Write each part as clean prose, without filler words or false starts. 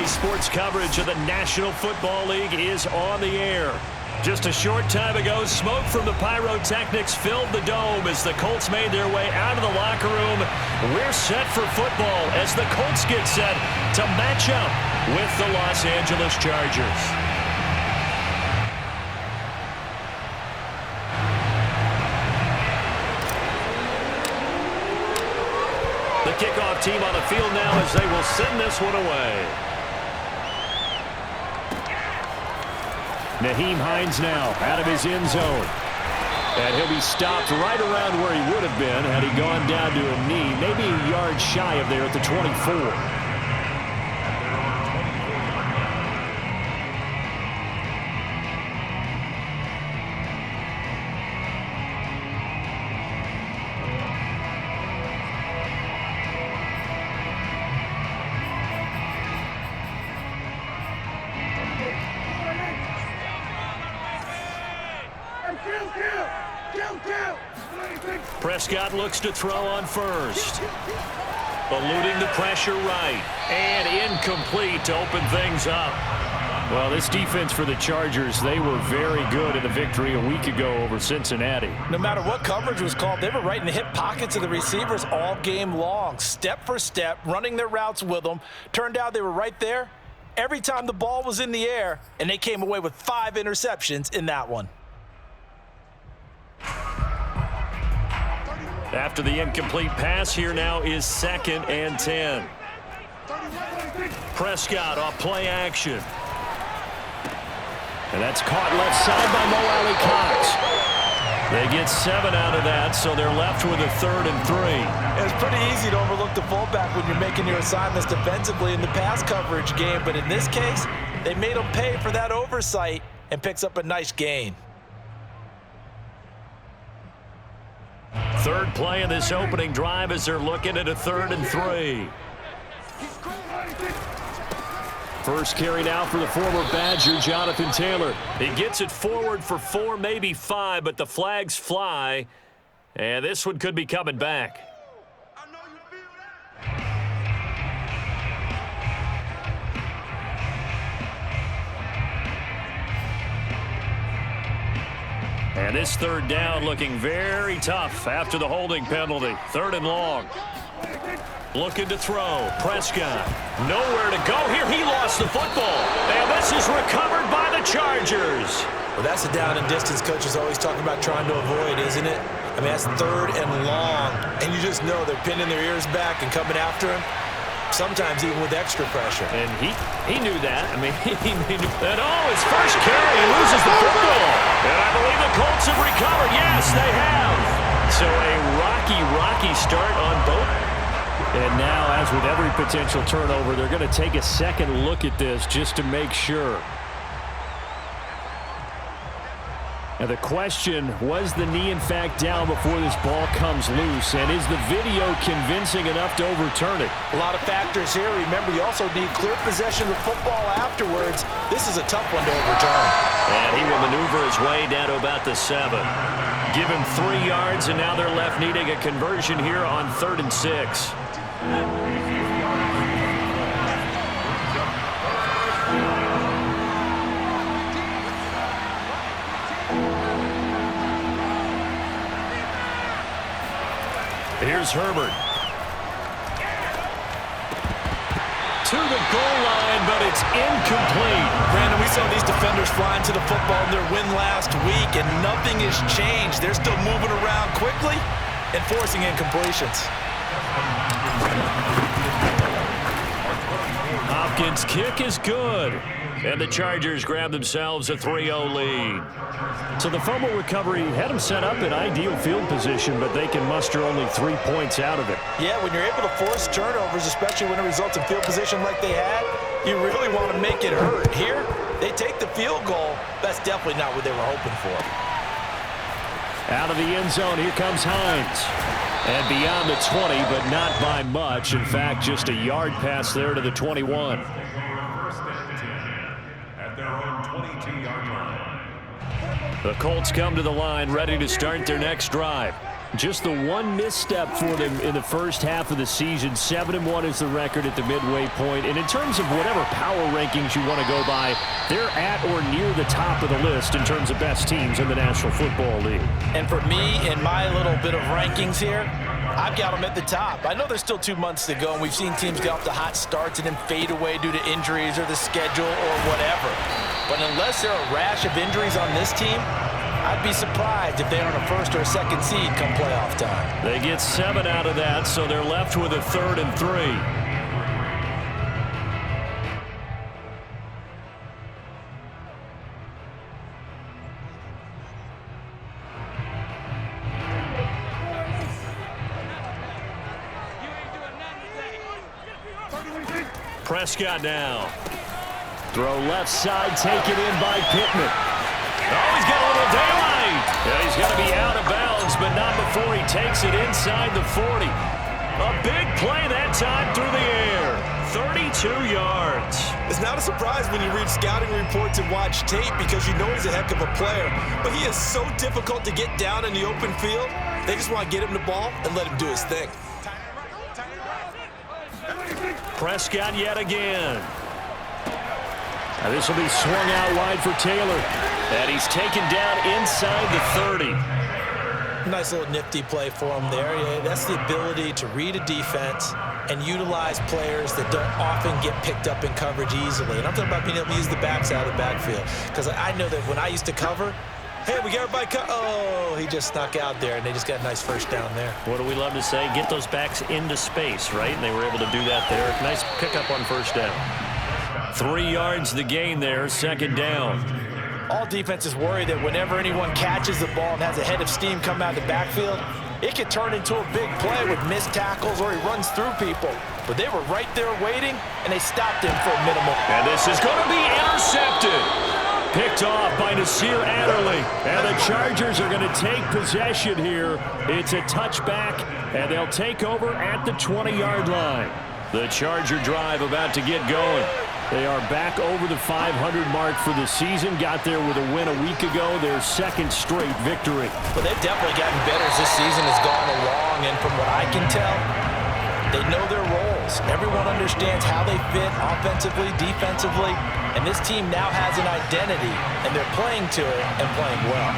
Today's sports coverage of the National Football League is on the air. Just a short time ago, smoke from the pyrotechnics filled the dome as the Colts made their way out of the locker room. We're set for football as the Colts get set to match up with the Los Angeles Chargers. The kickoff team on the field now as they will send this one away. Nyheim Hines now out of his end zone. And he'll be stopped right around where he would have been had he gone down to a knee, maybe a yard shy of there at the 24. Prescott looks to throw on first. Eluding the pressure right. And incomplete to open things up. Well, this defense for the Chargers, they were very good in the victory a week ago over Cincinnati. No matter what coverage was called, they were right in the hip pockets of the receivers all game long. Step for step, running their routes with them. Turned out they were right there every time the ball was in the air, and they came away with 5 interceptions in that one. After the incomplete pass, here now is 2nd and 10. Prescott off play action. And that's caught left side by Mo Alley Cox. They get 7 out of that, so they're left with a 3rd and 3. It's pretty easy to overlook the fullback when you're making your assignments defensively in the pass coverage game, but in this case, they made him pay for that oversight and picks up a nice gain. Third play of this opening drive as they're looking at a 3rd and 3. First carry now for the former Badger, Jonathan Taylor. He gets it forward for 4, maybe 5, but the flags fly. And this one could be coming back. And this 3rd down looking very tough after the holding penalty. 3rd and long. Looking to throw. Prescott. Nowhere to go here. He lost the football. And this is recovered by the Chargers. Well, that's a down and distance coach is always talking about trying to avoid, isn't it? I mean, that's 3rd and long. And you just know they're pinning their ears back and coming after him. Sometimes even with extra pressure. And he knew that. I mean, he knew that. Oh, his first carry, he loses the football. And I believe the Colts have recovered. Yes, they have. So a rocky start on both. And now, as with every potential turnover, they're going to take a second look at this just to make sure. Now the question, was the knee in fact down before this ball comes loose? And is the video convincing enough to overturn it? A lot of factors here. Remember, you also need clear possession of the football afterwards. This is a tough one to overturn. And he will maneuver his way down to about the 7. Give him 3 yards, and now they're left needing a conversion here on 3rd and 6. Here's Herbert. To the goal line, but it's incomplete. Brandon, we saw these defenders flying to the football in their win last week, and nothing has changed. They're still moving around quickly and forcing incompletions. Hopkins' kick is good. And the Chargers grab themselves a 3-0 lead. So the fumble recovery had them set up in ideal field position, but they can muster only 3 points out of it. Yeah, when you're able to force turnovers, especially when it results in field position like they had, you really want to make it hurt. Here, they take the field goal. That's definitely not what they were hoping for. Out of the end zone, here comes Hines. And beyond the 20, but not by much. In fact, just a yard pass there to the 21. At their own 22-yard line. The Colts come to the line, ready to start their next drive. Just the one misstep for them in the first half of the season. 7-1 is the record at the midway point. And in terms of whatever power rankings you want to go by, they're at or near the top of the list in terms of best teams in the National Football League. And for me, in my little bit of rankings here, I've got them at the top. I know there's still 2 months to go, and we've seen teams get off to hot starts and then fade away due to injuries or the schedule or whatever. But unless there are a rash of injuries on this team, I'd be surprised if they're on a first or a second seed come playoff time. They get 7 out of that, so they're left with a 3rd and 3. Prescott now. Throw left side, taken in by Pittman. Oh, he's got a little daylight. Yeah, he's going to be out of bounds, but not before he takes it inside the 40. A big play that time through the air. 32 yards. It's not a surprise when you read scouting reports and watch tape because you know he's a heck of a player. But he is so difficult to get down in the open field. They just want to get him the ball and let him do his thing. Prescott yet again. Now this will be swung out wide for Taylor. And he's taken down inside the 30. Nice little nifty play for him there. Yeah, that's the ability to read a defense and utilize players that don't often get picked up in coverage easily. And I'm talking about being able to use the backside of the backfield. Because I know that when I used to cover, hey, we got everybody oh, he just snuck out there, and they just got a nice first down there. What do we love to say? Get those backs into space, right? And they were able to do that there. Nice pickup on first down. 3 yards the gain there, 2nd down. All defenses worry that whenever anyone catches the ball and has a head of steam come out of the backfield, it could turn into a big play with missed tackles or he runs through people. But they were right there waiting, and they stopped him for a minimal. And this is going to be intercepted. Picked off by Nasir Adderley. And the Chargers are going to take possession here. It's a touchback, and they'll take over at the 20-yard line. The Charger drive about to get going. They are back over the 500 mark for the season. Got there with a win a week ago, their 2nd straight victory. Well, they've definitely gotten better as this season has gone along, and from what I can tell, they know their roles. Everyone understands how they fit offensively, defensively, and this team now has an identity, and they're playing to it and playing well.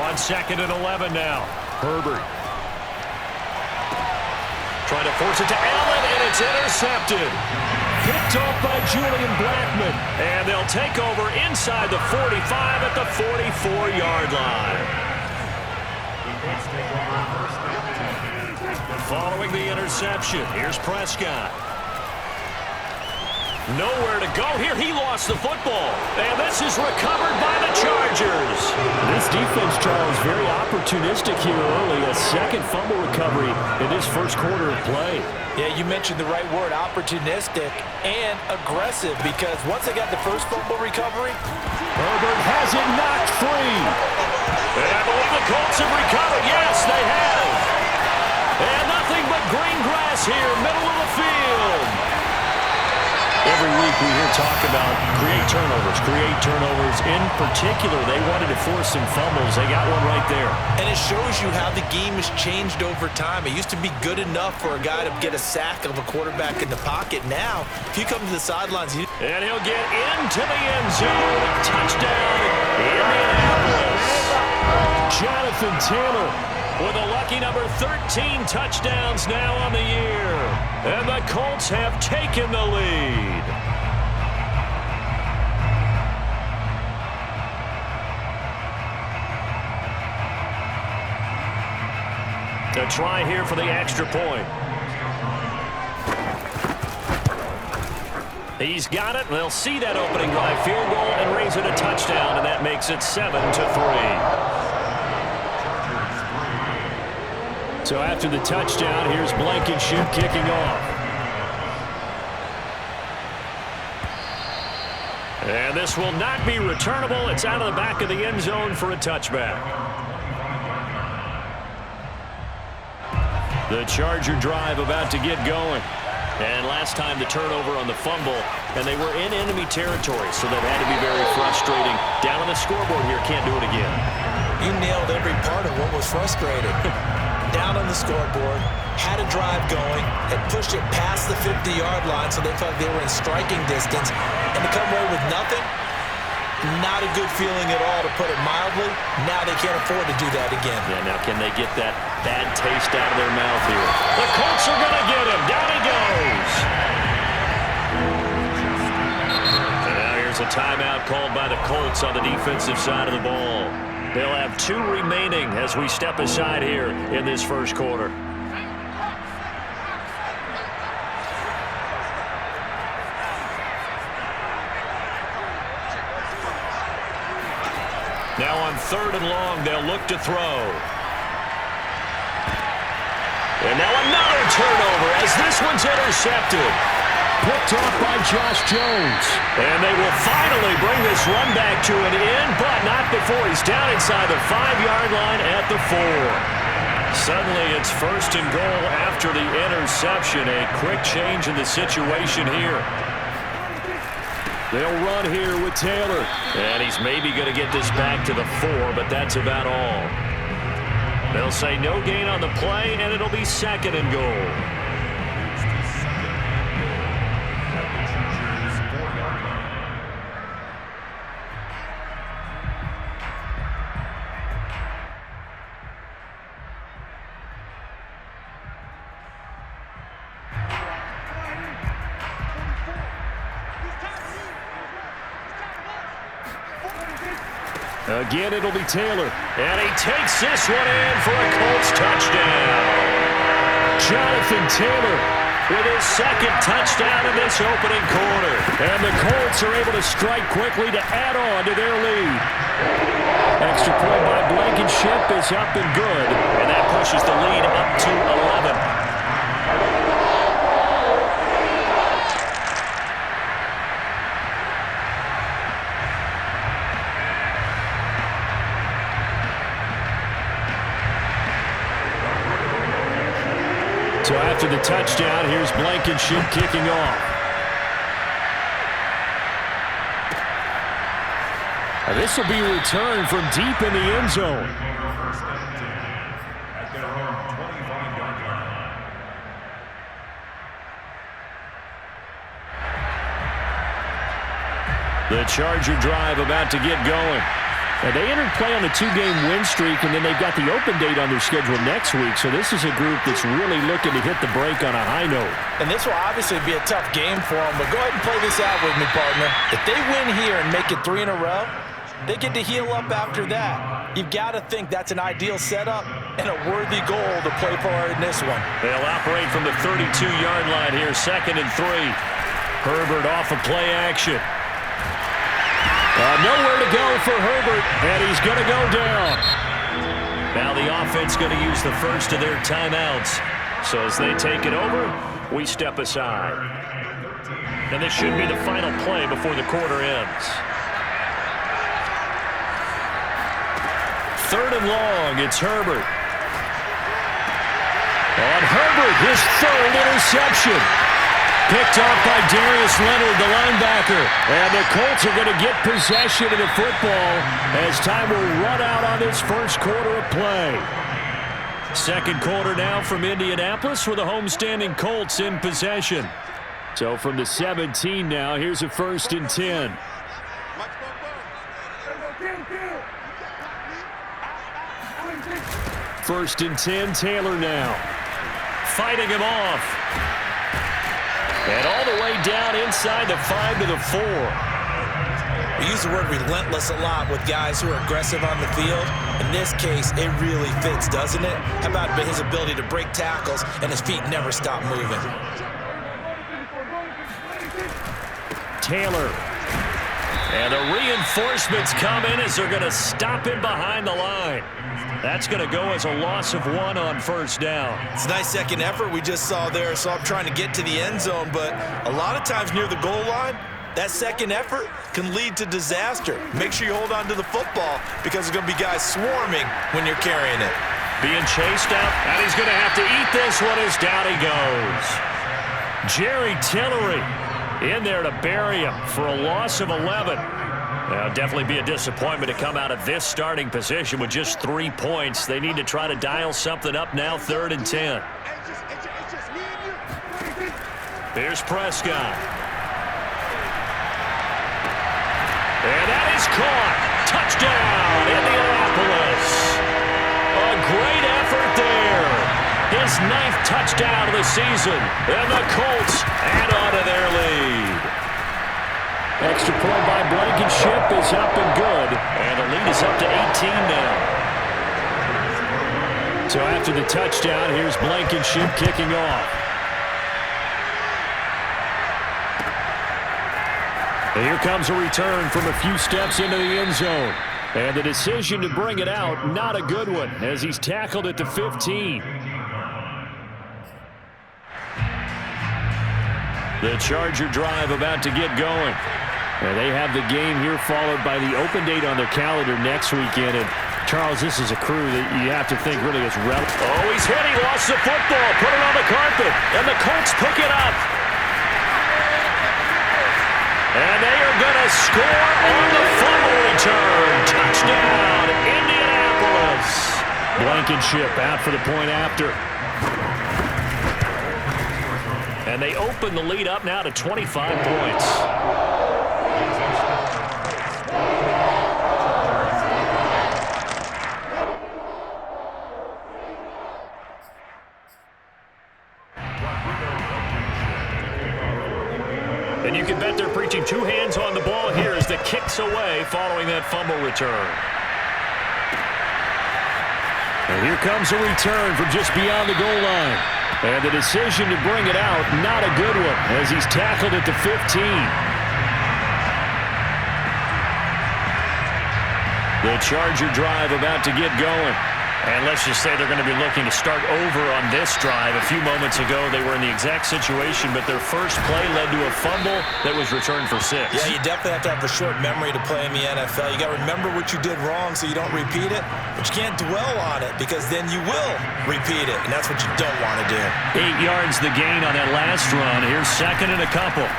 On 2nd and 11 now, Herbert. Trying to force it to Allen, and it's intercepted. Picked off by Julian Blackman. And they'll take over inside the 45 at the 44-yard line. Following the interception, here's Prescott. Nowhere to go here. He lost the football. And this is recovered by the Chargers. This defense, Charles, very opportunistic here early. A 2nd fumble recovery in this 1st quarter of play. Yeah, you mentioned the right word, opportunistic and aggressive, because once they got the 1st fumble recovery, Herbert has it knocked free. And I believe the Colts have recovered. Yes, they have. And nothing but green grass here, middle of the field. Every week we hear talk about create turnovers. In particular, they wanted to force some fumbles. They got one right there. And it shows you how the game has changed over time. It used to be good enough for a guy to get a sack of a quarterback in the pocket. Now, if you come to the sidelines, and he'll get into the end zone. Touchdown, Indianapolis. Jonathan Taylor with a lucky number 13 touchdowns now on the year. And the Colts have taken the lead. A try here for the extra point. He's got it. They'll see that opening drive field goal and raise it a touchdown, and that makes it 7-3. So after the touchdown, here's Blankenship kicking off. And this will not be returnable. It's out of the back of the end zone for a touchback. The Charger drive about to get going. And last time the turnover on the fumble, and they were in enemy territory, so that had to be very frustrating. Down on the scoreboard here, can't do it again. You nailed every part of what was frustrating. Down on the scoreboard, had a drive going, had pushed it past the 50-yard line, so they felt like they were in striking distance, and to come away with nothing, not a good feeling at all, to put it mildly. Now they can't afford to do that again. Yeah, now can they get that bad taste out of their mouth here? The Colts are going to get him. Down he goes. And now here's a timeout called by the Colts on the defensive side of the ball. They'll have 2 remaining as we step aside here in this first quarter. Now on 3rd and long, they'll look to throw. And now another turnover as this one's intercepted. Picked off by Josh Jones. And they will finally bring this run back to an end, but not before he's down inside the 5-yard line at the 4. Suddenly it's 1st and goal after the interception. A quick change in the situation here. They'll run here with Taylor. And he's maybe going to get this back to the 4, but that's about all. They'll say no gain on the play, and it'll be 2nd and goal. Again, it'll be Taylor. And he takes this one in for a Colts touchdown. Jonathan Taylor with his 2nd touchdown in this opening quarter. And the Colts are able to strike quickly to add on to their lead. Extra point by Blankenship is up and good. And that pushes the lead up to 11. So after the touchdown, here's Blankenship kicking off. This will be returned from deep in the end zone. The Charger drive about to get going. They entered play on a 2-game win streak, and then they've got the open date on their schedule next week. So this is a group that's really looking to hit the break on a high note. And this will obviously be a tough game for them, but go ahead and play this out with me, partner. If they win here and make it 3 in a row, they get to heal up after that. You've got to think that's an ideal setup and a worthy goal to play for in this one. They'll operate from the 32-yard line here, 2nd and 3. Herbert off of play action. Nowhere to go for Herbert, and he's going to go down. Now the offense going to use the first of their timeouts. So as they take it over, we step aside. And this should be the final play before the quarter ends. 3rd and long, it's Herbert. And Herbert, his 3rd interception. Picked off by Darius Leonard, the linebacker. And the Colts are going to get possession of the football as time will run out on this first quarter of play. 2nd quarter now from Indianapolis with the homestanding Colts in possession. So from the 17 now, here's a 1st and 10. First and 10, Taylor now. Fighting him off. And all the way down inside the 5 to the 4. We use the word relentless a lot with guys who are aggressive on the field. In this case, it really fits, doesn't it? How about his ability to break tackles and his feet never stop moving? Taylor. And the reinforcements come in as they're going to stop him behind the line. That's going to go as a loss of 1 on 1st down. It's a nice 2nd effort we just saw there, so I'm trying to get to the end zone, but a lot of times near the goal line, that 2nd effort can lead to disaster. Make sure you hold on to the football because there's going to be guys swarming when you're carrying it. Being chased out, and he's going to have to eat this one as down he goes. Jerry Tillery in there to bury him for a loss of 11. Now, definitely be a disappointment to come out of this starting position with just 3 points. They need to try to dial something up now, 3rd and 10. Here's Prescott. And that is caught. Touchdown, Indianapolis. A great effort there. His 9th touchdown of the season. And the Colts add on to their lead. Extra point by Blankenship is up and good. And the lead is up to 18 now. So after the touchdown, here's Blankenship kicking off. And here comes a return from a few steps into the end zone. And the decision to bring it out, not a good one, as he's tackled at the 15. The Charger drive about to get going. And they have the game here followed by the open date on their calendar next weekend. And Charles, this is a crew that you have to think really is relevant. Oh, he's hit. He lost the football. Put it on the carpet. And the Colts pick it up. And they are going to score on the fumble return. Touchdown, Indianapolis. Blankenship out for the point after. And they open the lead up now to 25 points. And you can bet they're preaching 2 hands on the ball here as the kick's away following that fumble return. And here comes a return from just beyond the goal line. And the decision to bring it out, not a good one, as he's tackled at the 15. The Charger drive about to get going. And let's just say they're going to be looking to start over on this drive. A few moments ago, they were in the exact situation, but their first play led to a fumble that was returned for 6. Yeah, you definitely have to have a short memory to play in the NFL. You got to remember what you did wrong so you don't repeat it, but you can't dwell on it because then you will repeat it, and that's what you don't want to do. 8 yards the gain on that last run. Here's 2nd and a couple.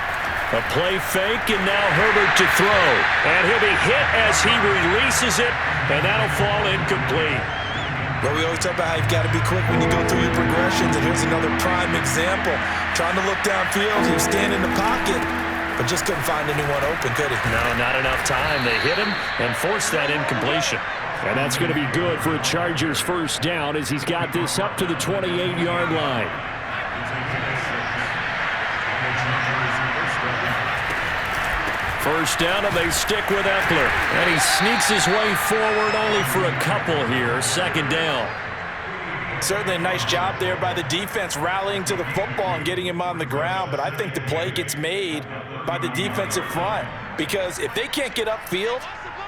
A play fake, and now Herbert to throw. And he'll be hit as he releases it, and that'll fall incomplete. But we always talk about how you've got to be quick when you go through your progressions, and here's another prime example. Trying to look downfield, he was standing in the pocket, but just couldn't find anyone open, could he? No, not enough time. They hit him and forced that incompletion. And that's going to be good for a Chargers first down as he's got this up to the 28-yard line. First down, and they stick with Eckler. And he sneaks his way forward only for a couple here. 2nd down. Certainly a nice job there by the defense rallying to the football and getting him on the ground, but I think the play gets made by the defensive front because if they can't get upfield,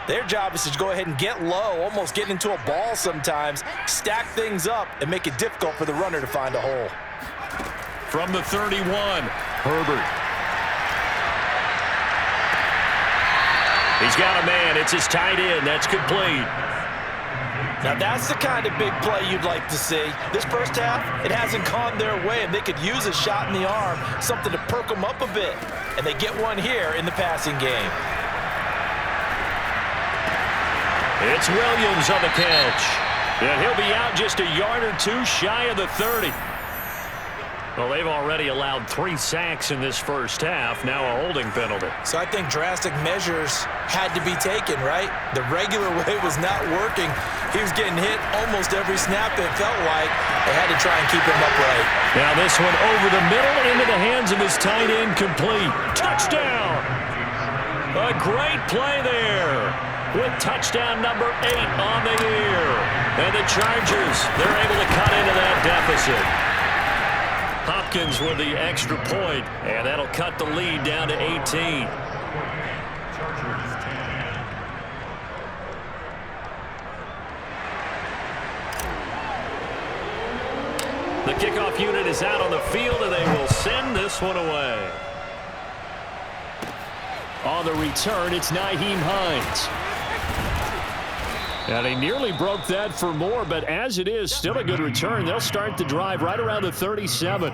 their job is to go ahead and get low, almost get into a ball sometimes, stack things up, and make it difficult for the runner to find a hole. From the 31, Herbert. He's got a man. It's his tight end. That's complete. Now, that's the kind of big play you'd like to see. This first half, it hasn't gone their way, and they could use a shot in the arm, something to perk them up a bit. And they get one here in the passing game. It's Williams on the catch. And he'll be out just a yard or 2 shy of the 30. Well, they've already allowed 3 sacks in this first half. Now a holding penalty. So I think drastic measures had to be taken, right? The regular way was not working. He was getting hit almost every snap, it felt like. They had to try and keep him upright. Now this one over the middle into the hands of his tight end, complete. Touchdown! A great play there with touchdown number 8 on the year. And the Chargers, they're able to cut into that deficit. Hopkins with the extra point, and that'll cut the lead down to 18. The kickoff unit is out on the field, and they will send this one away. On the return, it's Nyheim Hines. Now, they nearly broke that for more, but as it is, still a good return. They'll start the drive right around the 37.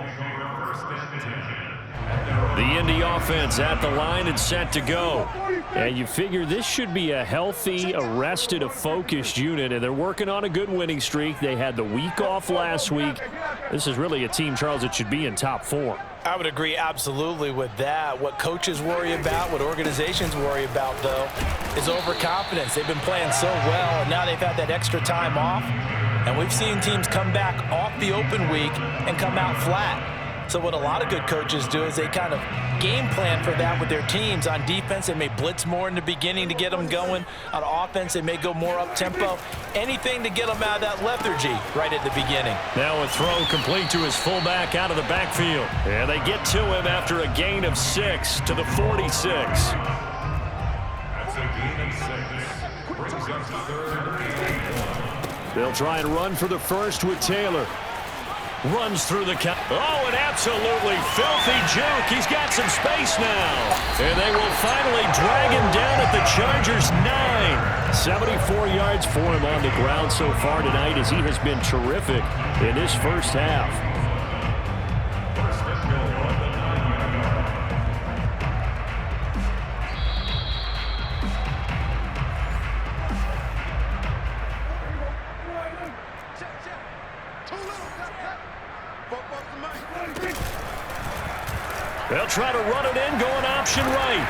The Indy offense at the line and set to go. And you figure this should be a healthy, arrested, a focused unit, and they're working on a good winning streak. They had the week off last week. This is really a team, Charles, that should be in top 4. I would agree absolutely with that. What coaches worry about, what organizations worry about, though, is overconfidence. They've been playing so well, and now they've had that extra time off. And we've seen teams come back off the open week and come out flat. So what a lot of good coaches do is they kind of game plan for that with their teams. On defense, they may blitz more in the beginning to get them going. On offense, they may go more up-tempo. Anything to get them out of that lethargy right at the beginning. Now a throw complete to his fullback out of the backfield. And they get to him after a gain of 6 to the 46. That's a gain of 6. Brings up third. They'll try and run for the first with Taylor. Runs through the count. Oh, an absolutely filthy juke. He's got some space now. And they will finally drag him down at the Chargers' 9. 74 yards for him on the ground so far tonight as he has been terrific in this first half. They'll try to run it in, going option right.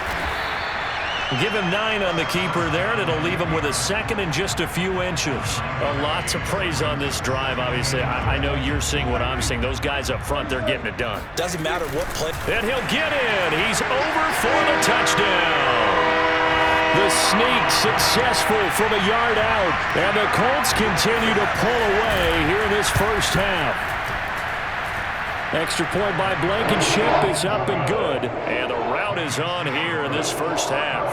Give him 9 on the keeper there, and it'll leave him with a second and just a few inches. A lot to praise on this drive, obviously. I know you're seeing what I'm seeing. Those guys up front, they're getting it done. Doesn't matter what play. And he'll get in. He's over for the touchdown. The sneak successful from a yard out. And the Colts continue to pull away here in this first half. Extra point by Blankenship is up and good. And the route is on here in this first half.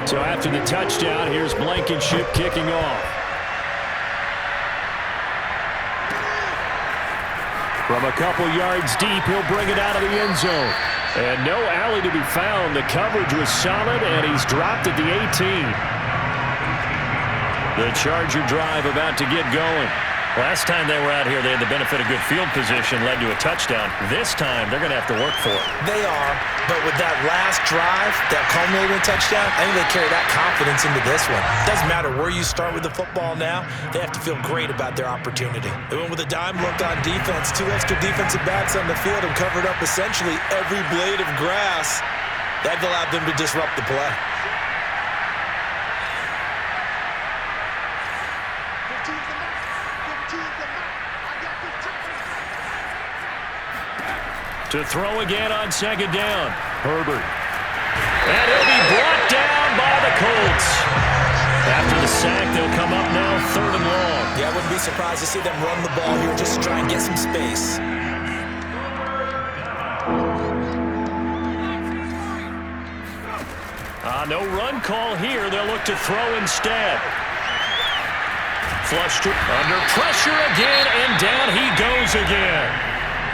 So after the touchdown, here's Blankenship kicking off. From a couple yards deep, he'll bring it out of the end zone. And no alley to be found. The coverage was solid, and he's dropped at the 18. The Charger drive about to get going. Last time they were out here, they had the benefit of good field position, led to a touchdown. This time, they're going to have to work for it. They are, but with that last drive, that culminating touchdown, I think they carry that confidence into this one. Doesn't matter where you start with the football now, they have to feel great about their opportunity. They went with a dime look on defense, 2 extra defensive backs on the field and covered up essentially every blade of grass. That allowed them to disrupt the play. To throw again on second down. Herbert. And he'll be brought down by the Colts. After the sack, they'll come up now 3rd and long. Yeah, I wouldn't be surprised to see them run the ball here just to try and get some space. No run call here. They'll look to throw instead. Flushed under pressure again, and down he goes again.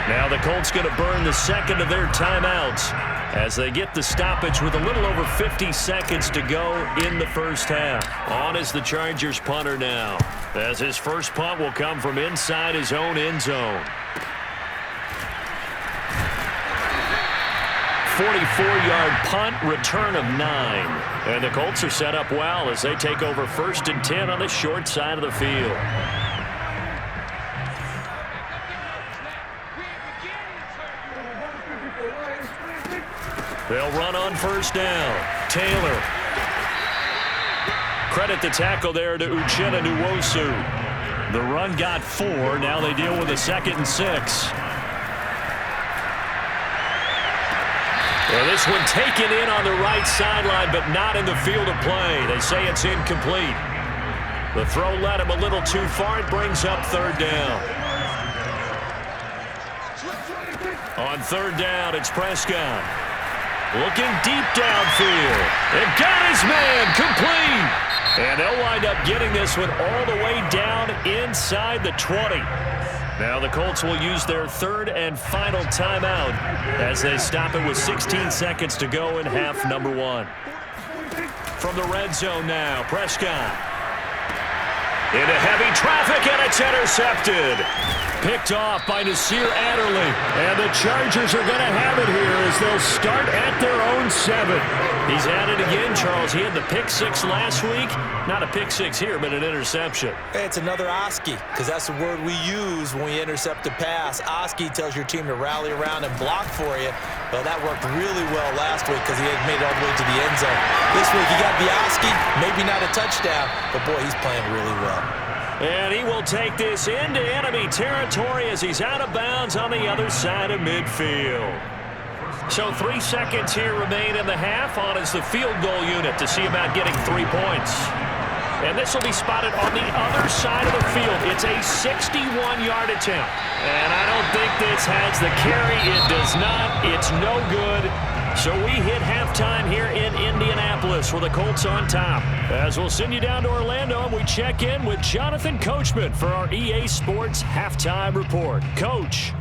Now the Colts going to burn the second of their timeouts as they get the stoppage with a little over 50 seconds to go in the first half. On is the Chargers punter now, as his first punt will come from inside his own end zone. 44-yard punt, return of 9. And the Colts are set up well as they take over 1st and 10 on the short side of the field. They'll run on first down. Taylor. Credit the tackle there to Uchenna Nwosu. The run got 4. Now they deal with a 2nd and 6. Well, this one taken in on the right sideline, but not in the field of play. They say it's incomplete. The throw led him a little too far. It brings up 3rd down. On 3rd down, it's Prescott. Looking deep downfield. And got his man complete. And they'll wind up getting this one all the way down inside the 20. Now the Colts will use their 3rd and final timeout as they stop it with 16 seconds to go in half number 1. From the red zone now, Prescott. Into heavy traffic, and it's intercepted. Picked off by Nasir Adderley. And the Chargers are going to have it here as they'll start at their own 7. He's at it again, Charles. He had the pick 6 last week. Not a pick 6 here, but an interception. Hey, it's another Oski, because that's the word we use when we intercept a pass. Oski tells your team to rally around and block for you. But that worked really well last week because he had made it all the way to the end zone. This week he got the Oski, maybe not a touchdown, but boy, he's playing really well. And he will take this into enemy territory as he's out of bounds on the other side of midfield. So 3 seconds here remain in the half. On is the field goal unit to see about getting 3 points. And this will be spotted on the other side of the field. It's a 61-yard attempt. And I don't think this has the carry. It does not. It's no good. So we hit halftime here in Indianapolis with the Colts on top. As we'll send you down to Orlando, and we check in with Jonathan Coachman for our EA Sports Halftime Report. Coach.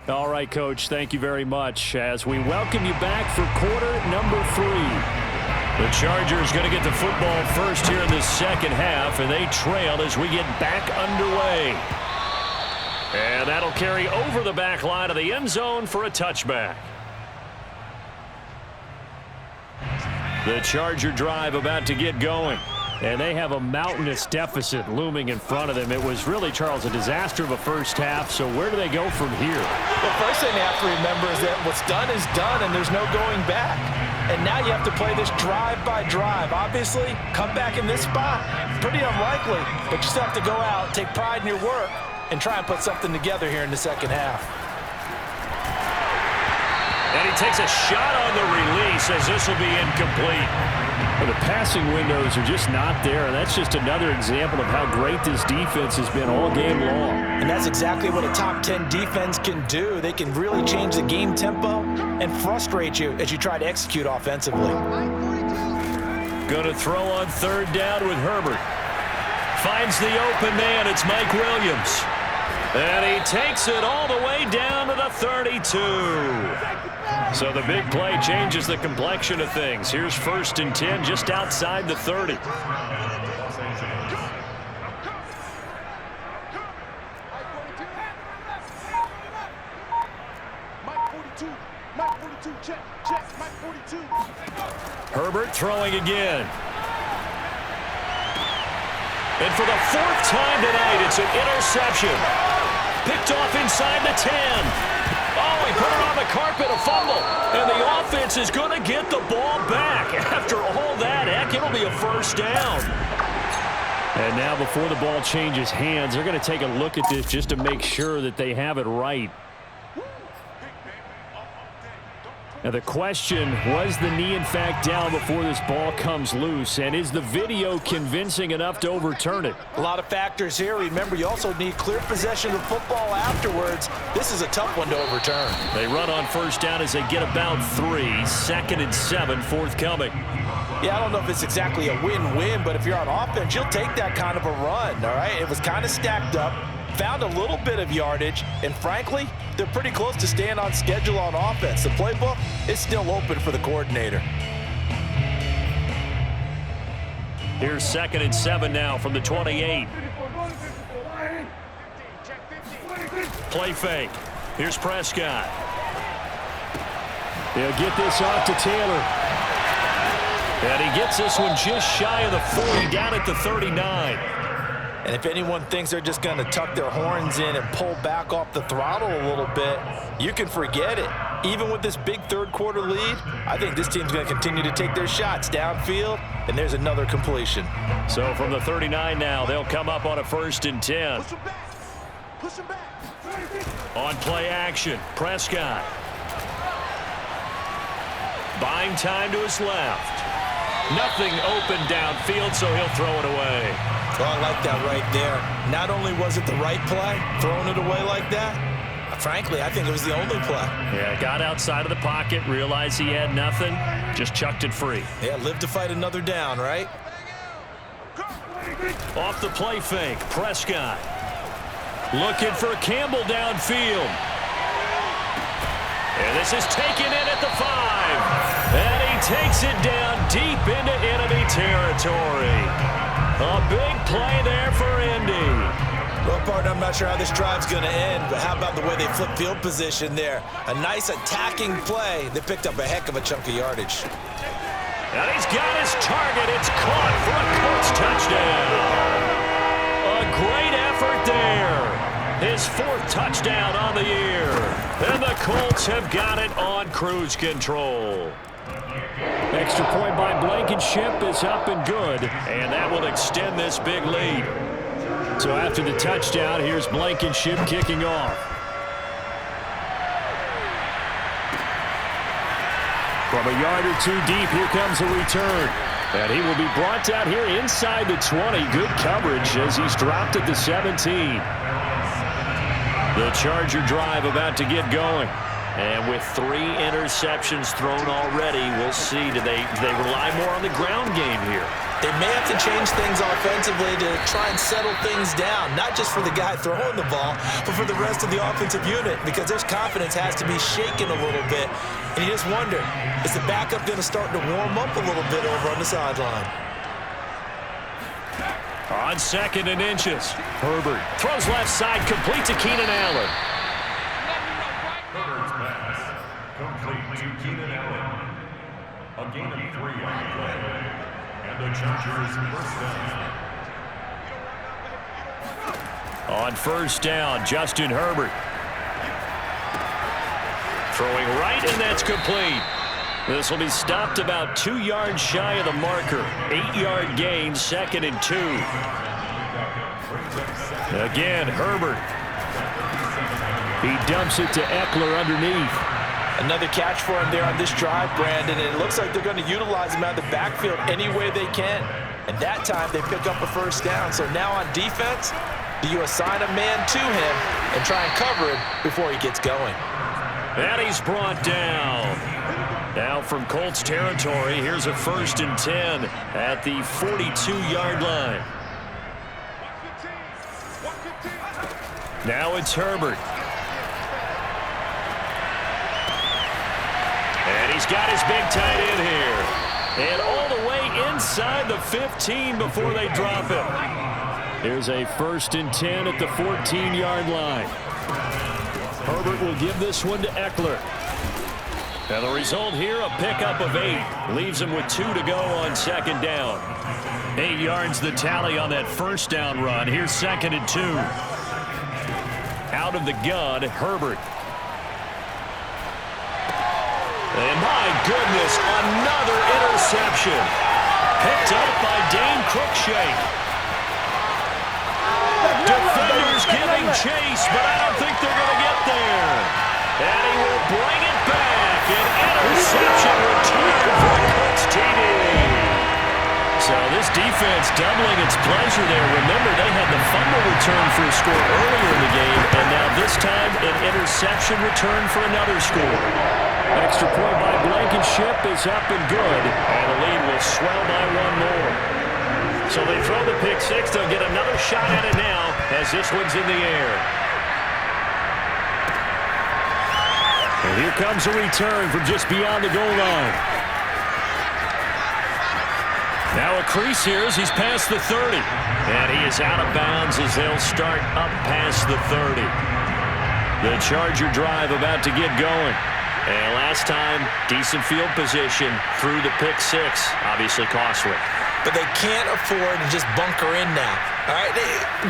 All right, Coach, thank you very much as we welcome you back for quarter number 3. The Chargers going to get the football first here in the second half, and they trail as we get back underway. And that'll carry over the back line of the end zone for a touchback. The Charger drive about to get going. And they have a mountainous deficit looming in front of them. It was really, Charles, a disaster of a first half. So where do they go from here? The first thing they have to remember is that what's done is done, and there's no going back. And now you have to play this drive by drive. Obviously, come back in this spot, pretty unlikely. But you still have to go out, take pride in your work, and try and put something together here in the second half. And he takes a shot on the release as this will be incomplete. Well, the passing windows are just not there, and that's just another example of how great this defense has been all game long. And that's exactly what a top 10 defense can do. They can really change the game tempo and frustrate you as you try to execute offensively. Going to throw on third down with Herbert. Finds the open man. It's Mike Williams. And he takes it all the way down to the 32. So the big play changes the complexion of things. Here's 1st and 10 just outside the 30. Herbert throwing again. And for the 4th time tonight, it's an interception. Picked off inside the 10. Oh, he put it on the carpet, a fumble. And the offense is going to get the ball back. After all that, heck, it'll be a first down. And now before the ball changes hands, they're going to take a look at this just to make sure that they have it right. Now the question, was the knee in fact down before this ball comes loose? And is the video convincing enough to overturn it? A lot of factors here. Remember, you also need clear possession of football afterwards. This is a tough one to overturn. They run on first down as they get about 3. 2nd and 7 forthcoming. Yeah, I don't know if it's exactly a win-win, but if you're on offense, you'll take that kind of a run, all right? It was kind of stacked up. Found a little bit of yardage, and frankly, they're pretty close to staying on schedule on offense. The playbook is still open for the coordinator. Here's 2nd and 7 now from the 28. Play fake. Here's Prescott. They'll get this off to Taylor. And he gets this one just shy of the 40, down at the 39. And if anyone thinks they're just going to tuck their horns in and pull back off the throttle a little bit, you can forget it. Even with this big third-quarter lead, I think this team's going to continue to take their shots downfield, and there's another completion. So from the 39 now, they'll come up on a 1st and 10. Push him back. On play action, Prescott. Buying time to his left. Nothing open downfield, so he'll throw it away. Well, I like that right there. Not only was it the right play, throwing it away like that, Frankly, I think it was the only play. Yeah, got outside of the pocket, realized he had nothing, just chucked it free. Yeah, live to fight another down, right? Off the play fake, Prescott. Looking for Campbell downfield. And this is taken in at the 5. And he takes it down deep into enemy territory. A big play there for Indy. Well, partner, I'm not sure how this drive's going to end, but how about the way they flip field position there? A nice attacking play. They picked up a heck of a chunk of yardage. And he's got his target. It's caught for a Colts touchdown. A great effort there. His 4th touchdown on the year. And the Colts have got it on cruise control. Extra point by Blankenship is up and good. And that will extend this big lead. So after the touchdown, here's Blankenship kicking off. From a yard or 2 deep, here comes a return. And he will be brought out here inside the 20. Good coverage as he's dropped at the 17. The Charger drive about to get going. And with 3 interceptions thrown already, we'll see. Do they rely more on the ground game here? They may have to change things offensively to try and settle things down, not just for the guy throwing the ball, but for the rest of the offensive unit, because their confidence has to be shaken a little bit. And you just wonder, is the backup going to start to warm up a little bit over on the sideline? On 2nd and inches, Herbert throws left side, complete to Keenan Allen. Herbert's pass, complete to Keenan Allen. A gain of 3 on the play. And the Chargers first down. On 1st down, Justin Herbert. Throwing right, and that's complete. This will be stopped about 2 yards shy of the marker. 8-yard gain, 2nd and 2. Again, Herbert. He dumps it to Eckler underneath. Another catch for him there on this drive, Brandon, and it looks like they're going to utilize him out of the backfield any way they can. And that time they pick up a 1st down. So now on defense, do you assign a man to him and try and cover him before he gets going? And he's brought down. Now from Colts territory, here's a 1st and 10 at the 42-yard line. Now it's Herbert. And he's got his big tight end here. And all the way inside the 15 before they drop him. Here's a 1st and 10 at the 14-yard line. Herbert will give this one to Eckler. And the result here, a pickup of 8. Leaves him with 2 to go on 2nd down. 8 yards the tally on that 1st down run. Here's 2nd and 2. Out of the gun, Herbert. And my goodness, another interception. Picked up by Dane Cruikshank. Defenders giving chase, but I don't think they're going to get there. And he will bring it back. An interception return for the Colts TD. So this defense doubling its pleasure there. Remember, they had the fumble return for a score earlier in the game, and now this time an interception return for another score. Extra point by Blankenship is up and good, and the lead will swell by 1 more. So they throw the pick 6. They'll get another shot at it now as this one's in the air. And here comes a return from just beyond the goal line. Now a crease here as he's past the 30. And he is out of bounds as they'll start up past the 30. The Charger drive about to get going. And last time, decent field position through the pick 6. Obviously costly. But they can't afford to just bunker in now. All right,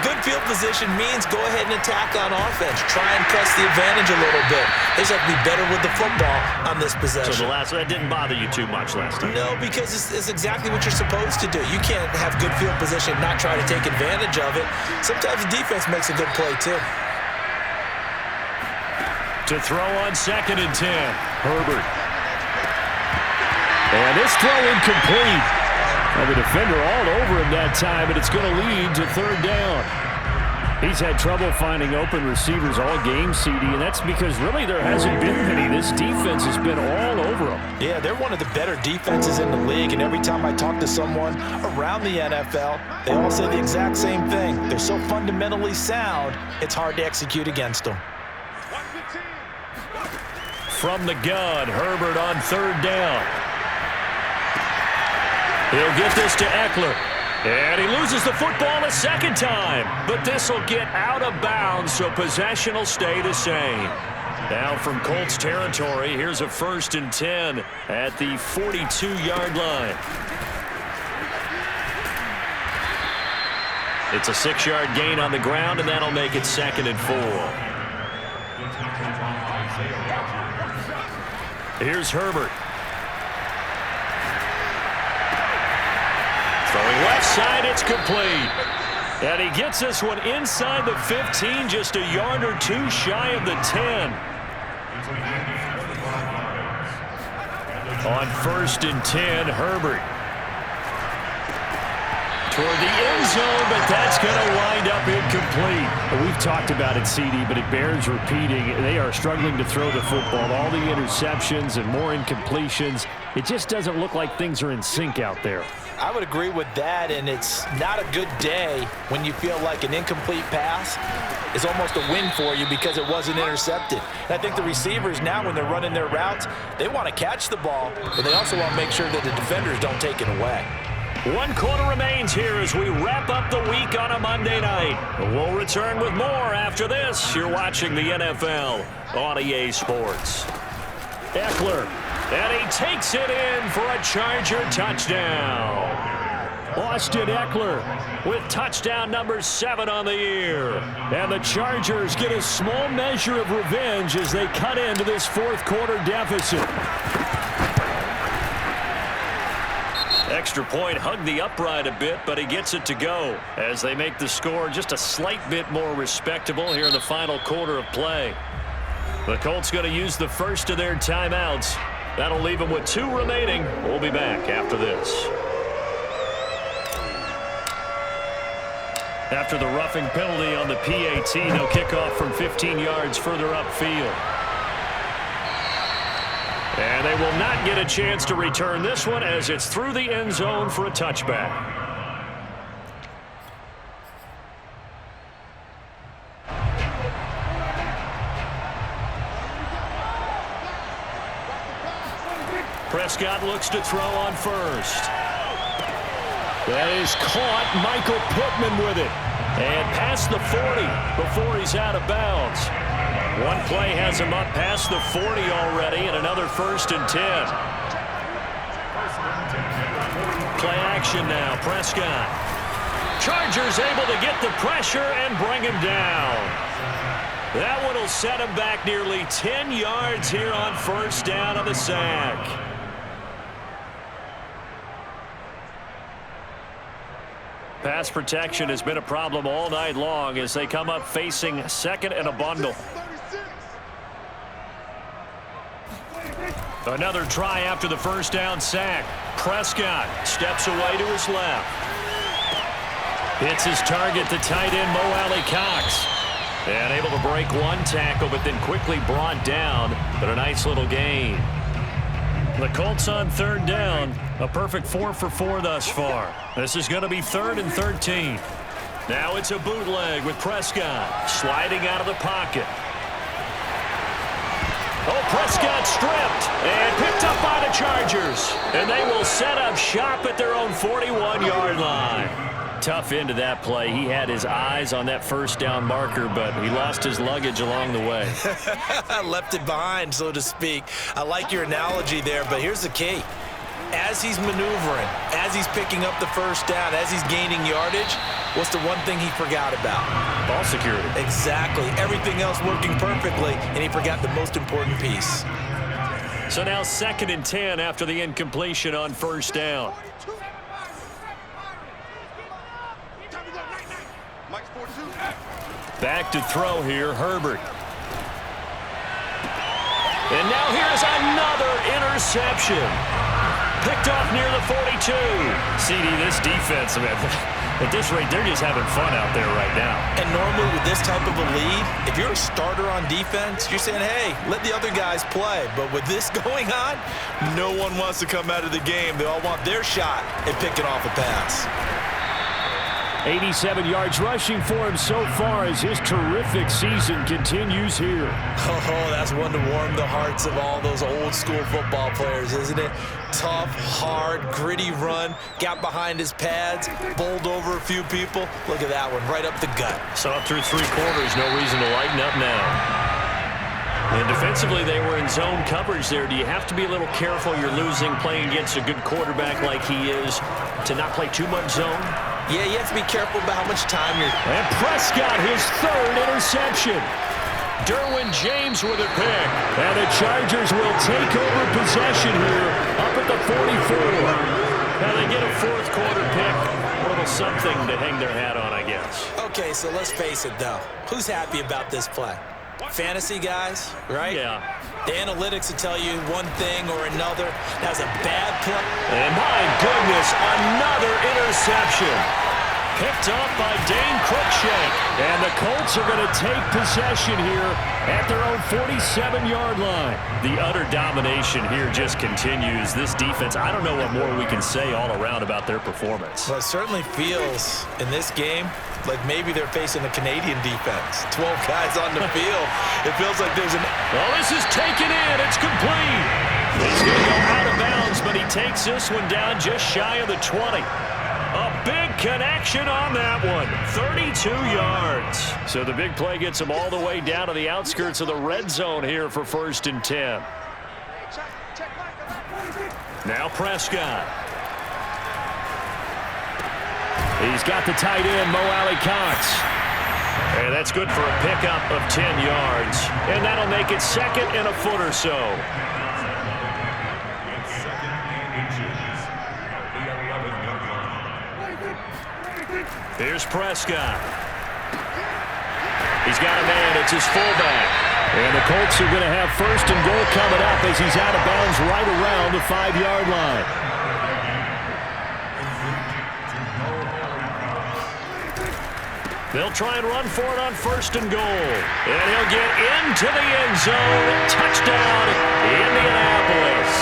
good field position means go ahead and attack on offense. Try and press the advantage a little bit. They just have to be better with the football on this possession. So that didn't bother you too much last time? No, because it's exactly what you're supposed to do. You can't have good field position and not try to take advantage of it. Sometimes the defense makes a good play, too. To throw on 2nd and 10, Herbert. And this throw incomplete. And the defender all over him that time, and it's going to lead to 3rd down. He's had trouble finding open receivers all game, CD, and that's because really there hasn't been many. This defense has been all over them. Yeah, they're one of the better defenses in the league, and every time I talk to someone around the NFL, they all say the exact same thing. They're so fundamentally sound, it's hard to execute against them. From the gun, Herbert on third down. He'll get this to Eckler. And he loses the football a second time. But this will get out of bounds, so possession will stay the same. Now from Colts territory, here's a 1st and 10 at the 42-yard line. It's a 6-yard gain on the ground, and that'll make it 2nd and 4. Here's Herbert. Throwing left side, it's complete. And he gets this one inside the 15, just a yard or two shy of the 10. On 1st and 10, Herbert. Toward the end zone, but that's going to wind up incomplete. We've talked about it, CD, but it bears repeating. They are struggling to throw the football. All the interceptions and more incompletions. It just doesn't look like things are in sync out there. I would agree with that, and it's not a good day when you feel like an incomplete pass is almost a win for you because it wasn't intercepted. And I think the receivers now, when they're running their routes, they want to catch the ball, but they also want to make sure that the defenders don't take it away. 1 quarter remains here as we wrap up the week on a Monday night. We'll return with more after this. You're watching the NFL on EA Sports. Eckler. And he takes it in for a Charger touchdown. Austin Eckler with touchdown number 7 on the year. And the Chargers get a small measure of revenge as they cut into this 4th quarter deficit. Extra point hugged the upright a bit, but he gets it to go as they make the score just a slight bit more respectable here in the final quarter of play. The Colts going to use the first of their timeouts. That'll leave them with 2 remaining. We'll be back after this. After the roughing penalty on the PAT, they'll kick off from 15 yards further upfield. And they will not get a chance to return this one as it's through the end zone for a touchback. Prescott looks to throw on first. That is caught. Michael Pittman with it. And past the 40 before he's out of bounds. One play has him up past the 40 already, and another 1st and 10. Play action now. Prescott. Chargers able to get the pressure and bring him down. That one will set him back nearly 10 yards here on 1st down on the sack. Pass protection has been a problem all night long as they come up facing 2nd and a bundle. Another try after the 1st down sack. Prescott steps away to his left. Hits his target, the tight end, Mo Alley-Cox. And able to break 1 tackle, but then quickly brought down. But a nice little gain. The Colts on 3rd down. A perfect 4 for 4 thus far. This is going to be 3rd and 13. Now it's a bootleg with Prescott sliding out of the pocket. Oh, Prescott stripped and picked up by the Chargers. And they will set up shop at their own 41-yard line. Tough end to that play. He had his eyes on that 1st down marker, but he lost his luggage along the way. Left it behind, so to speak. I like your analogy there, but here's the key. As he's maneuvering, as he's picking up the 1st down, as he's gaining yardage, what's the one thing he forgot about? Ball security. Exactly. Everything else working perfectly, and he forgot the most important piece. So now 2nd and 10 after the incompletion on 1st down. Back to throw here, Herbert. And now here's another interception. Picked off near the 42. CD, this defense, man, at this rate, they're just having fun out there right now. And normally with this type of a lead, if you're a starter on defense, you're saying, hey, let the other guys play. But with this going on, no one wants to come out of the game. They all want their shot at picking off a pass. 87 yards rushing for him so far as his terrific season continues here. Oh, that's one to warm the hearts of all those old school football players, isn't it? Tough, hard, gritty run, got behind his pads, bowled over a few people. Look at that one, right up the gut. So up through 3 quarters, no reason to lighten up now. And defensively, they were in zone coverage there. Do you have to be a little careful? You're losing, playing against a good quarterback like he is, to not play too much zone? Yeah, you have to be careful about how much time you're... And Prescott, his 3rd interception. Derwin James with a pick. And the Chargers will take over possession here up at the 44. Now they get a 4th quarter pick. A little something to hang their hat on, I guess. Okay, so let's face it, though. Who's happy about this play? Fantasy guys, right? Yeah. The analytics will tell you one thing or another. That's a bad play. And my goodness, another interception. Picked up by Dane Cruikshank. And the Colts are going to take possession here at their own 47-yard line. The utter domination here just continues. This defense, I don't know what more we can say all around about their performance. Well, it certainly feels in this game like maybe they're facing a Canadian defense. 12 guys on the field. It feels like there's an... Well, this is taken in. It's complete. He's going to go out of bounds, but he takes this one down just shy of the 20. A big connection on that one. 32 yards. So the big play gets him all the way down to the outskirts of the red zone here for 1st and 10. Now Prescott. He's got the tight end, Mo Alley-Cox. And that's good for a pickup of 10 yards. And that'll make it 2nd and a foot or so. Here's Prescott. He's got a man. It's his fullback. And the Colts are going to have 1st and goal coming up as he's out of bounds right around the 5-yard line. They'll try and run for it on 1st and goal. And he'll get into the end zone. Touchdown, Indianapolis.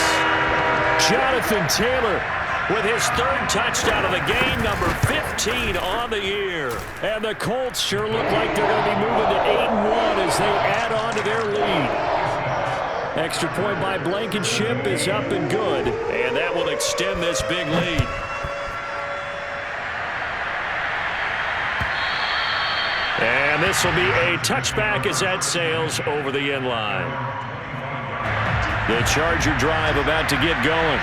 Jonathan Taylor with his 3rd touchdown of the game, number 15 on the year. And the Colts sure look like they're going to be moving to 8-1 as they add on to their lead. Extra point by Blankenship is up and good. And that will extend this big lead. And this will be a touchback as that sails over the end line. The Charger drive about to get going.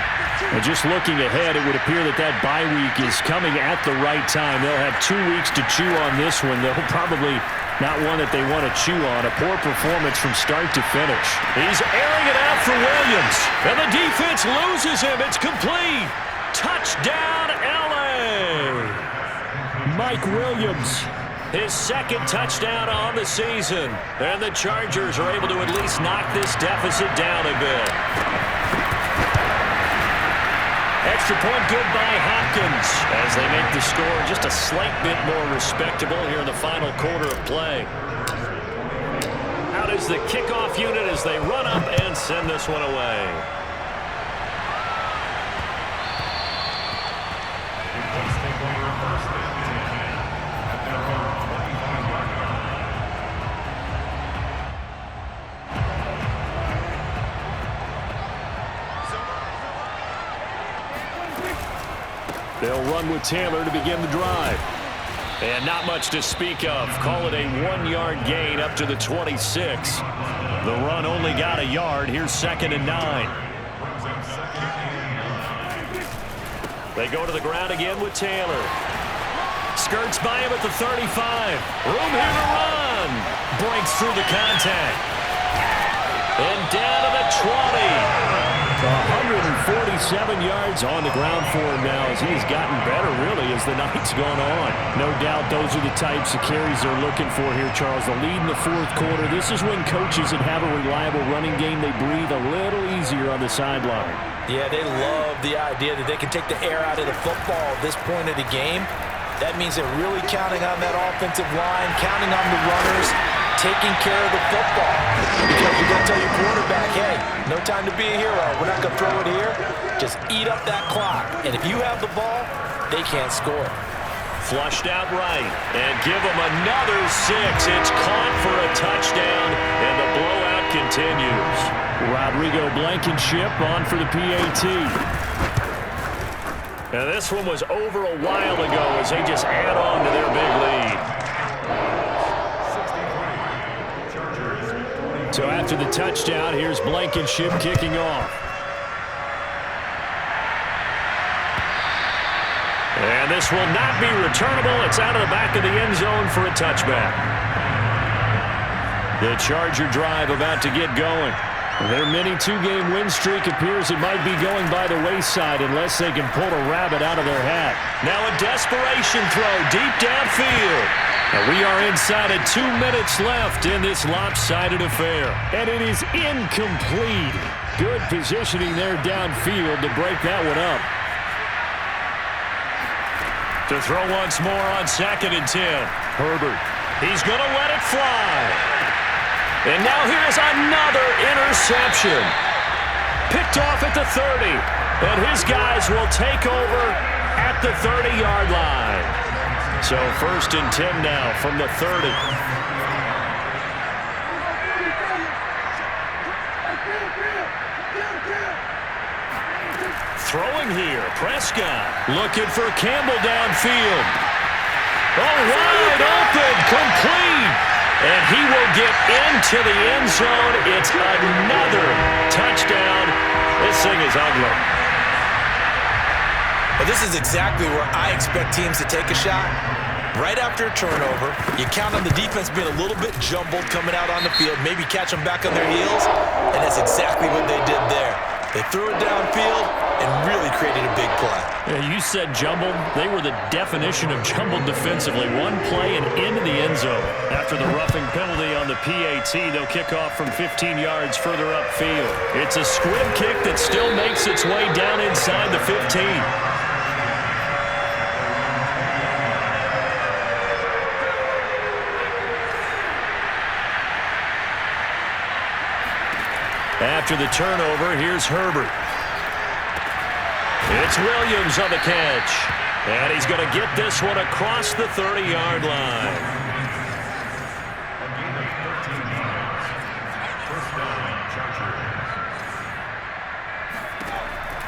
And just looking ahead, it would appear that that bye week is coming at the right time. They'll have 2 weeks to chew on this one. They'll probably not one that they want to chew on. A poor performance from start to finish. He's airing it out for Williams. And the defense loses him. It's complete. Touchdown, L.A. Mike Williams. His 2nd touchdown on the season. And the Chargers are able to at least knock this deficit down a bit. Extra point good by Hopkins as they make the score just a slight bit more respectable here in the final quarter of play. Out is the kickoff unit as they run up and send this one away. They'll run with Taylor to begin the drive. And not much to speak of. Call it a 1-yard gain up to the 26. The run only got a yard. Here's 2nd and 9. They go to the ground again with Taylor. Skirts by him at the 35. Room here to run. Breaks through the contact. And down to the 20. 147 yards on the ground for him now as he's gotten better, really, as the night's gone on. No doubt those are the types of carries they're looking for here, Charles. The lead in the fourth quarter. This is when coaches that have a reliable running game, they breathe a little easier on the sideline. Yeah, they love the idea that they can take the air out of the football at this point of the game. That means they're really counting on that offensive line, counting on the runners, taking care of the football. Because you're going to tell your quarterback, hey, no time to be a hero. We're not going to throw it here. Just eat up that clock. And if you have the ball, they can't score. Flushed out right. And give them another 6. It's caught for a touchdown, and the blowout continues. Rodrigo Blankenship on for the PAT. Now this one was over a while ago as they just add on to their big lead. So after the touchdown, here's Blankenship kicking off. And this will not be returnable. It's out of the back of the end zone for a touchback. The Charger drive about to get going. Their mini two-game win streak appears it might be going by the wayside unless they can pull a rabbit out of their hat. Now a desperation throw deep downfield. And we are inside of 2 minutes left in this lopsided affair. And it is incomplete. Good positioning there downfield to break that one up. To throw once more on 2nd and 10. Herbert. He's going to let it fly. And now here's another interception. Picked off at the 30. And his guys will take over at the 30-yard line. So 1st and 10 now from the 30. Throwing here, Prescott. Looking for Campbell downfield. Oh, wide open, complete. And he will get into the end zone. It's another touchdown. This thing is ugly. Well, this is exactly where I expect teams to take a shot. Right after a turnover, you count on the defense being a little bit jumbled coming out on the field, maybe catch them back on their heels, and that's exactly what they did there. They threw it downfield and really created a big play. Yeah, you said jumbled. They were the definition of jumbled defensively. One play and into the end zone. After the roughing penalty on the PAT, they'll kick off from 15 yards further upfield. It's a squib kick that still makes its way down inside the 15. After the turnover, here's Herbert. It's Williams on the catch. And he's going to get this one across the 30-yard line.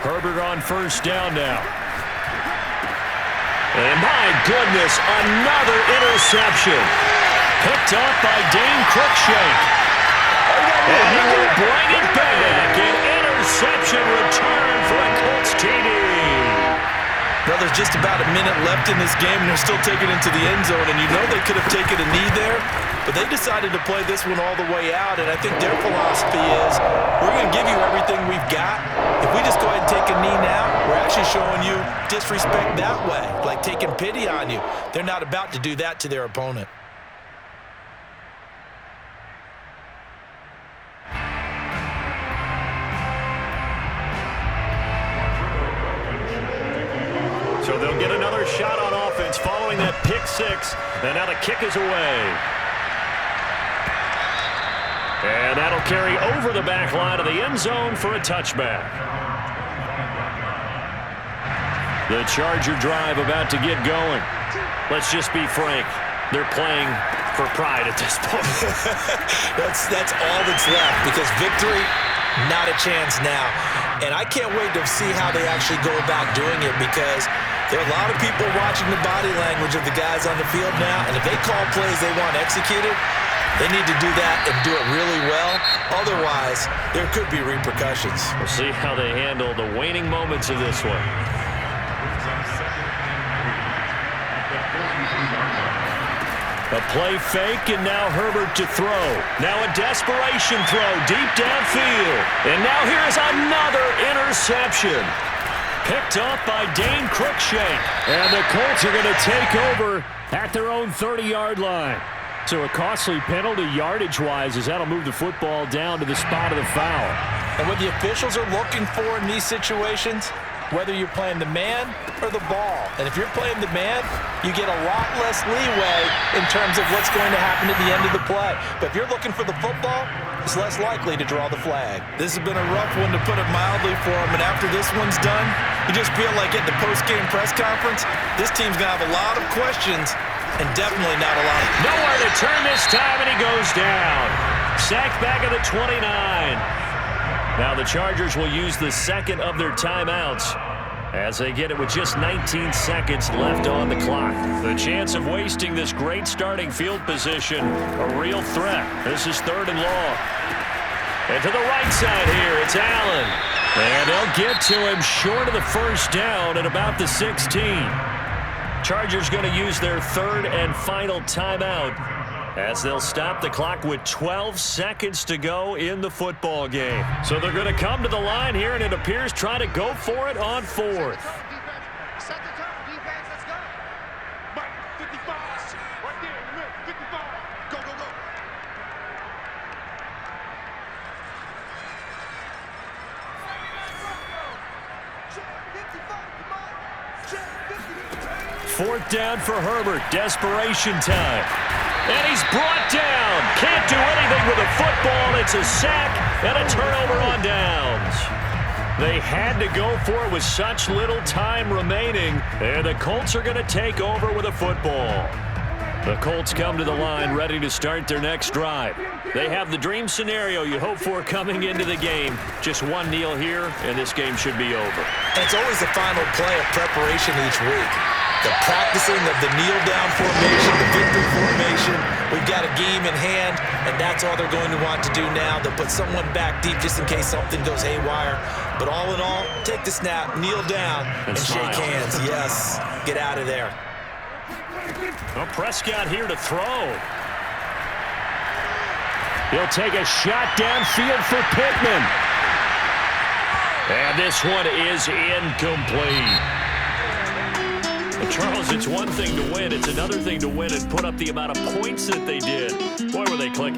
Herbert on 1st down now. And my goodness, another interception. Picked up by Dane Cruikshank. And he will bring it back. An interception return for a Colts TD. Well, there's just about a minute left in this game, and they're still taking it to the end zone. And you know they could have taken a knee there, but they decided to play this one all the way out. And I think their philosophy is, we're going to give you everything we've got. If we just go ahead and take a knee now, we're actually showing you disrespect that way, like taking pity on you. They're not about to do that to their opponent. So they'll get another shot on offense following that pick 6. And now the kick is away. And that'll carry over the back line of the end zone for a touchback. The Charger drive about to get going. Let's just be frank. They're playing for pride at this point. That's all that's left, because victory, not a chance now. And I can't wait to see how they actually go about doing it, because there are a lot of people watching the body language of the guys on the field now, and if they call plays they want executed, they need to do that and do it really well. Otherwise, there could be repercussions. We'll see how they handle the waning moments of this one. A play fake, and now Herbert to throw. Now a desperation throw deep downfield. And now here's another interception. Picked off by Dane Cruikshank. And the Colts are going to take over at their own 30-yard line. So a costly penalty yardage-wise as that'll move the football down to the spot of the foul. And what the officials are looking for in these situations, whether you're playing the man or the ball. And if you're playing the man, you get a lot less leeway in terms of what's going to happen at the end of the play. But if you're looking for the football, it's less likely to draw the flag. This has been a rough one, to put it mildly, for him. And after this one's done, you just feel like at the post-game press conference, this team's going to have a lot of questions and definitely not a lot of... Nowhere to turn this time, and he goes down. Sacked back at the 29. Now the Chargers will use the second of their timeouts as they get it with just 19 seconds left on the clock. The chance of wasting this great starting field position, a real threat. This is 3rd and long. And to the right side here, it's Allen. And they'll get to him short of the first down at about the 16. Chargers going to use their 3rd and final timeout as they'll stop the clock with 12 seconds to go in the football game. So they're going to come to the line here, and it appears trying to go for it on 4th. Set the turn, defense, let's go. Mike, 55, right there, in the middle, 55. Go, go, go. Check 55, come on. Check 50. 4th down for Herbert. Desperation time. And he's brought down. Can't do anything with a football. It's a sack and a turnover on downs. They had to go for it with such little time remaining. And the Colts are going to take over with a football. The Colts come to the line ready to start their next drive. They have the dream scenario you hope for coming into the game. Just one kneel here, and this game should be over. And it's always the final play of preparation each week. The practicing of the kneel-down formation, the victory formation. We've got a game in hand, and that's all they're going to want to do now. They'll put someone back deep just in case something goes haywire. But all in all, take the snap, kneel down, and shake hands. Yes, get out of there. Well, Prescott here to throw. He'll take a shot downfield for Pittman. And this one is incomplete. Charles, it's one thing to win. It's another thing to win and put up the amount of points that they did. Boy, were they clicking.